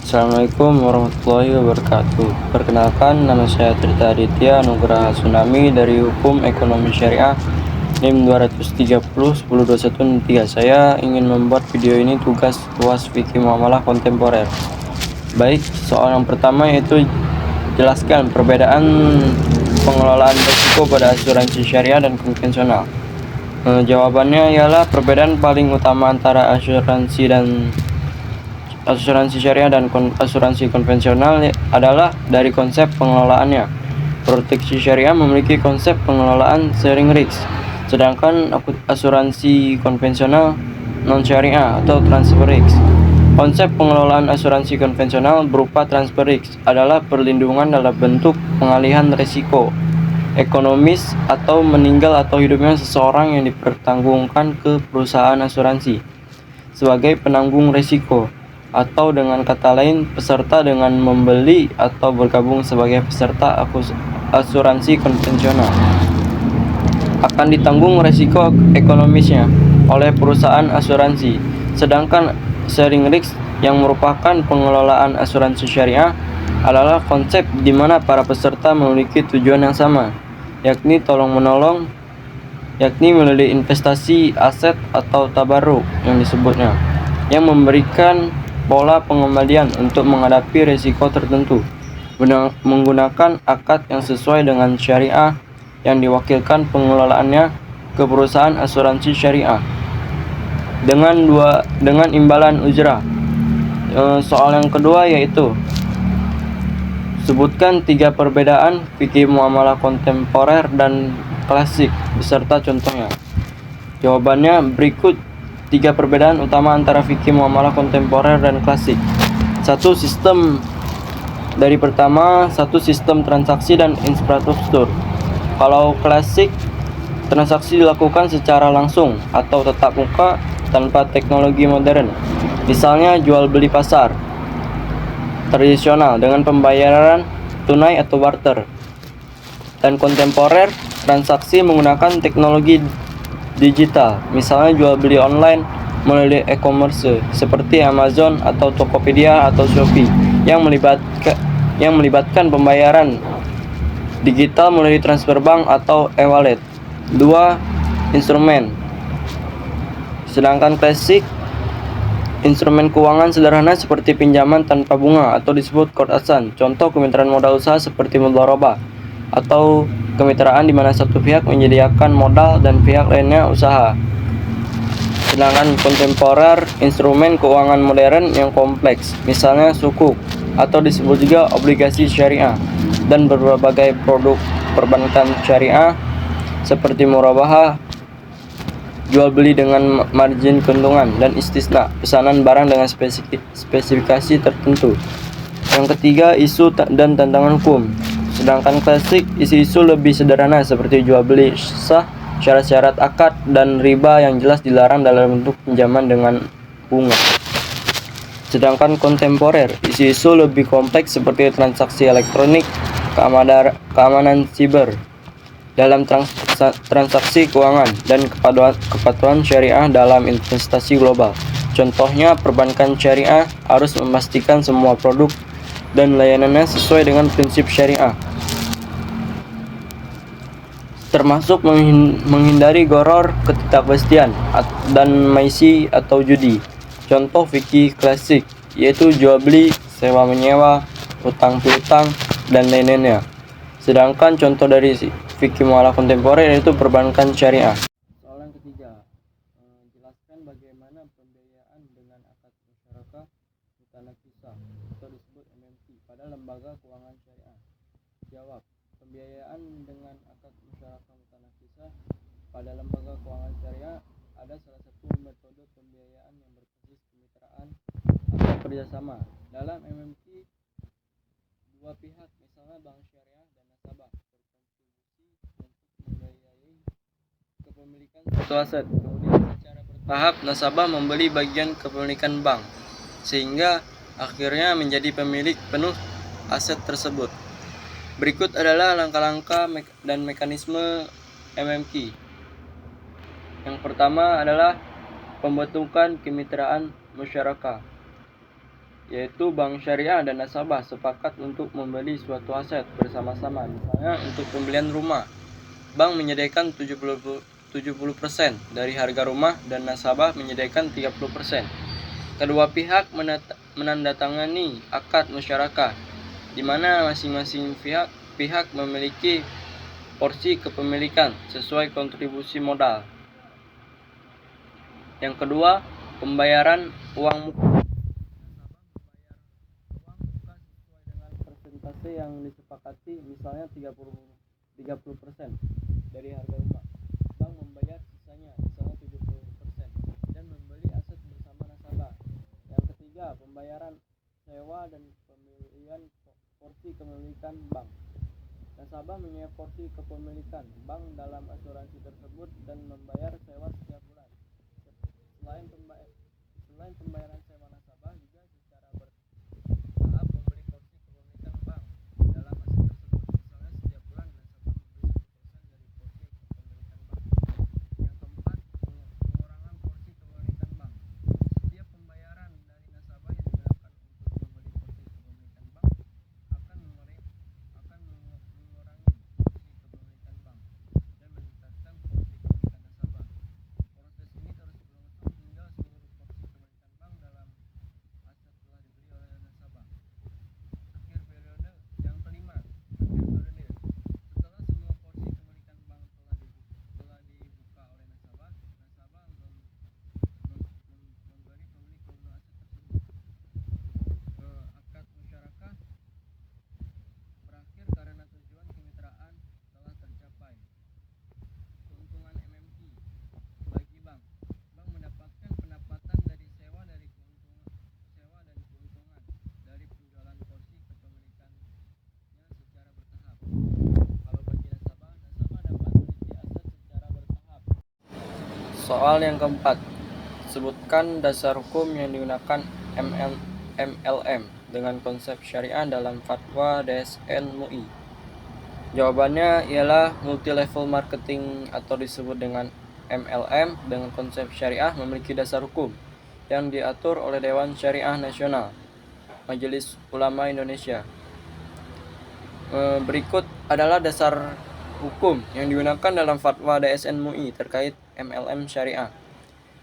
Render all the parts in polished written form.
Assalamualaikum warahmatullahi wabarakatuh. Perkenalkan, nama saya Trita Aditya Nugraha Tsunami dari Hukum Ekonomi Syariah NIM 230 1021 Saya ingin membuat video ini tugas UAS Fikih Muamalah Kontemporer. Baik, soal yang pertama yaitu jelaskan perbedaan pengelolaan risiko pada asuransi syariah dan konvensional. Jawabannya ialah perbedaan paling utama antara asuransi syariah dan asuransi konvensional adalah dari konsep pengelolaannya. Proteksi syariah memiliki konsep pengelolaan sharing risk, sedangkan asuransi konvensional non-syariah atau transfer risk. Konsep pengelolaan asuransi konvensional berupa transfer risk adalah perlindungan dalam bentuk pengalihan risiko ekonomis atau meninggal atau hidupnya seseorang yang dipertanggungkan ke perusahaan asuransi sebagai penanggung risiko, atau dengan kata lain peserta dengan membeli atau bergabung sebagai peserta asuransi konvensional akan ditanggung risiko ekonomisnya oleh perusahaan asuransi, sedangkan sharing risk yang merupakan pengelolaan asuransi syariah adalah konsep di mana para peserta memiliki tujuan yang sama, yakni tolong-menolong, yakni melalui investasi aset atau tabarruk yang disebutnya, yang memberikan pola pengembalian untuk menghadapi risiko tertentu menggunakan akad yang sesuai dengan syariah yang diwakilkan pengelolaannya ke perusahaan asuransi syariah dengan imbalan ujrah. Soal yang kedua yaitu sebutkan 3 perbedaan fikih muamalah kontemporer dan klasik beserta contohnya. Jawabannya berikut 3 perbedaan utama antara fikih muamalah kontemporer dan klasik. Satu sistem transaksi dan infrastruktur. Kalau klasik, transaksi dilakukan secara langsung atau tatap muka tanpa teknologi modern. Misalnya jual beli pasar tradisional dengan pembayaran tunai atau barter. Dan kontemporer, transaksi menggunakan teknologi digital, misalnya jual beli online melalui e-commerce seperti Amazon atau Tokopedia atau Shopee yang melibatkan pembayaran digital melalui transfer bank atau e-wallet. 2. Instrumen. Sedangkan klasik, instrumen keuangan sederhana seperti pinjaman tanpa bunga atau disebut qard asan. Contoh kemitraan modal usaha seperti mudharabah atau kemitraan di mana satu pihak menyediakan modal dan pihak lainnya usaha. Sedangkan kontemporer, instrumen keuangan modern yang kompleks, misalnya sukuk atau disebut juga obligasi syariah, dan berbagai produk perbankan syariah seperti murabahah, jual beli dengan margin keuntungan, dan istisna, pesanan barang dengan spesifikasi tertentu. Yang ketiga, isu dan tantangan hukum. Sedangkan klasik, isu-isu lebih sederhana seperti jual beli sah, syarat-syarat akad, dan riba yang jelas dilarang dalam bentuk pinjaman dengan bunga. Sedangkan kontemporer, isu-isu lebih kompleks seperti transaksi elektronik, keamanan siber dalam transaksi keuangan, dan kepatuhan syariah dalam investasi global. Contohnya, perbankan syariah harus memastikan semua produk dan layanannya sesuai dengan prinsip syariah, termasuk menghindari goror, ketidakpastian, dan maisi atau judi. Contoh fikih klasik yaitu jual beli, sewa menyewa, utang piutang, dan lain-lainnya. Sedangkan contoh dari fikih muamalah kontemporer yaitu perbankan syariah. Soal yang ketiga, jelaskan bagaimana pembiayaan dengan akad musyarakah mutanakisah atau disebut MMT pada lembaga keuangan syariah. Jawab, pembiayaan dengan akad musyarakah mutanakisah pada lembaga keuangan syariah ada salah satu metode pembiayaan yang berbasis kemitraan atau kerjasama. Dalam MMT, dua pihak, misalnya bank syariah dan nasabah, berkontribusi untuk membiayai kepemilikan suatu aset. Kemudian secara bertahap nasabah membeli bagian kepemilikan bank, sehingga akhirnya menjadi pemilik penuh aset tersebut. Berikut adalah langkah-langkah dan mekanisme MMT. Yang pertama adalah pembentukan kemitraan musyarakah. yaitu bank syariah dan nasabah sepakat untuk membeli suatu aset bersama-sama. Misalnya untuk pembelian rumah, bank menyediakan 70% dari harga rumah dan nasabah menyediakan 30%. Kedua pihak menandatangani akad musyarakah, di mana masing-masing pihak memiliki porsi kepemilikan sesuai kontribusi modal. Yang kedua, pembayaran uang muka. Persentase yang disepakati, misalnya 30% dari harga rumah. Bank membayar sisanya, misalnya 70%, dan membeli aset bersama nasabah. Yang ketiga, pembayaran sewa dan pembelian porsi kepemilikan bank. Nasabah menyewa porsi kepemilikan bank dalam asuransi tersebut dan membayar sewa setiap bulan. Selain pembayaran sewa, nasabah juga secara bertahap membeli porsi kepemilikan bank dalam aset tersebut. Misalnya setiap bulan nasabah membeli 1% dari porsi kepemilikan bank. Yang keempat, pengurangan porsi kepemilikan bank. Setiap pembayaran dari nasabah yang digunakan untuk membeli porsi kepemilikan bank akan mengurangi porsi kepemilikan bank dan meningkatkan porsi kepemilikan nasabah. Proses ini terus berlangsung hingga seluruh porsi kepemilikan bank dalam aset telah dibeli oleh nasabah. Akhir periode. Yang kelima, akhir periode. Setelah semua porsi kepemilikan bank telah dibuka oleh nasabah memberi pemilik keuntungan aset tersebut. Akad musyarakah berakhir karena tujuan kemitraan telah tercapai. Keuntungan MMI bagi bank. Bank mendapatkan pendapatan dari sewa dan keuntungan dari penjualan porsi kepemilikannya secara bertahap. Kalau bagi nasabah dapat memiliki aset secara bertahap. Soal yang keempat, sebutkan dasar hukum yang digunakan MLM dengan konsep syariah dalam fatwa DSN MUI. Jawabannya ialah multi level marketing atau disebut dengan MLM dengan konsep syariah memiliki dasar hukum yang diatur oleh Dewan Syariah Nasional, Majelis Ulama Indonesia. Berikut adalah dasar hukum yang digunakan dalam fatwa DSN MUI terkait MLM syariah.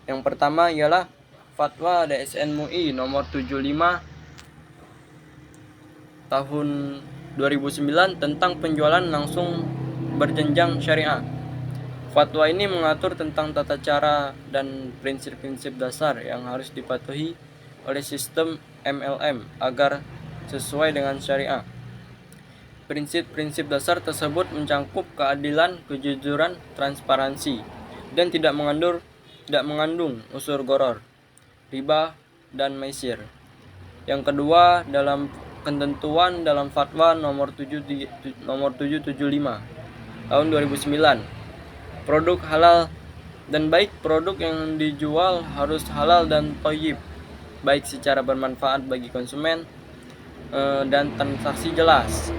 Yang pertama ialah fatwa DSN MUI nomor 75 tahun 2009 tentang penjualan langsung berjenjang syariah. Fatwa ini mengatur tentang tata cara dan prinsip-prinsip dasar yang harus dipatuhi oleh sistem MLM agar sesuai dengan syariah. Prinsip-prinsip dasar tersebut mencakup keadilan, kejujuran, transparansi, dan tidak mengandung unsur gharar, riba, dan maisir. Yang kedua, dalam ketentuan dalam fatwa nomor 775 tahun 2009, produk halal dan baik produk yang dijual harus halal dan thayyib, baik secara bermanfaat bagi konsumen dan transaksi jelas.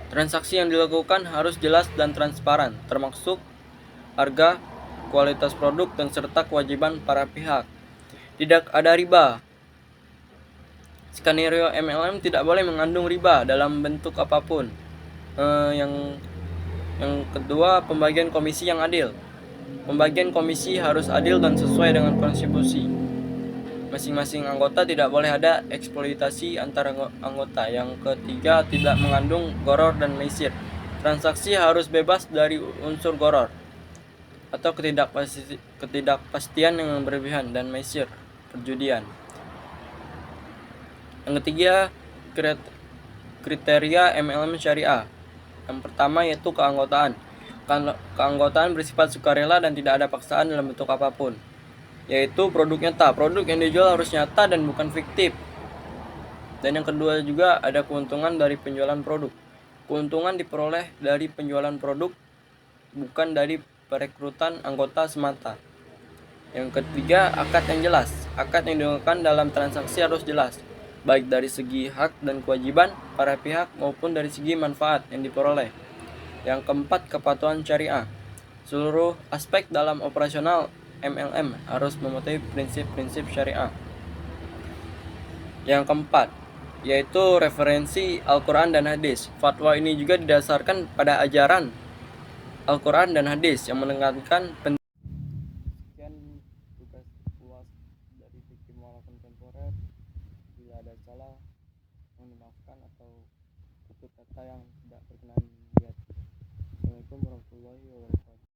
Transaksi yang dilakukan harus jelas dan transparan, termasuk harga, kualitas produk, dan serta kewajiban para pihak. Tidak ada riba. Skenario MLM tidak boleh mengandung riba dalam bentuk apapun. Yang kedua, pembagian komisi yang adil. Pembagian komisi harus adil dan sesuai dengan kontribusi masing-masing anggota, tidak boleh ada eksploitasi antara anggota. Yang ketiga, tidak mengandung gharar dan maisir. Transaksi harus bebas dari unsur gharar atau ketidakpastian yang berlebihan dan maisir, perjudian. Yang ketiga, kriteria MLM syariah. Yang pertama yaitu keanggotaan. Keanggotaan bersifat sukarela dan tidak ada paksaan dalam bentuk apapun. Yaitu produk nyata. Produk yang dijual harus nyata dan bukan fiktif. Dan yang kedua juga ada keuntungan dari penjualan produk. Keuntungan diperoleh dari penjualan produk, bukan dari perekrutan anggota semata. Yang ketiga, akad yang jelas. Akad yang digunakan dalam transaksi harus jelas, baik dari segi hak dan kewajiban para pihak maupun dari segi manfaat yang diperoleh. Yang keempat, kepatuhan syariah. Seluruh aspek dalam operasional MLM harus mematuhi prinsip-prinsip syariah. Yang keempat, yaitu referensi Al-Quran dan hadis. Fatwa ini juga didasarkan pada ajaran Al-Quran dan hadis yang menekankan sekian tugas UAS dari fikih muamalah kontemporer. Bila ada salah, mohon dimaafkan atau tutur kata yang tidak berkenan di hati. Assalamualaikum warahmatullahi wabarakatuh.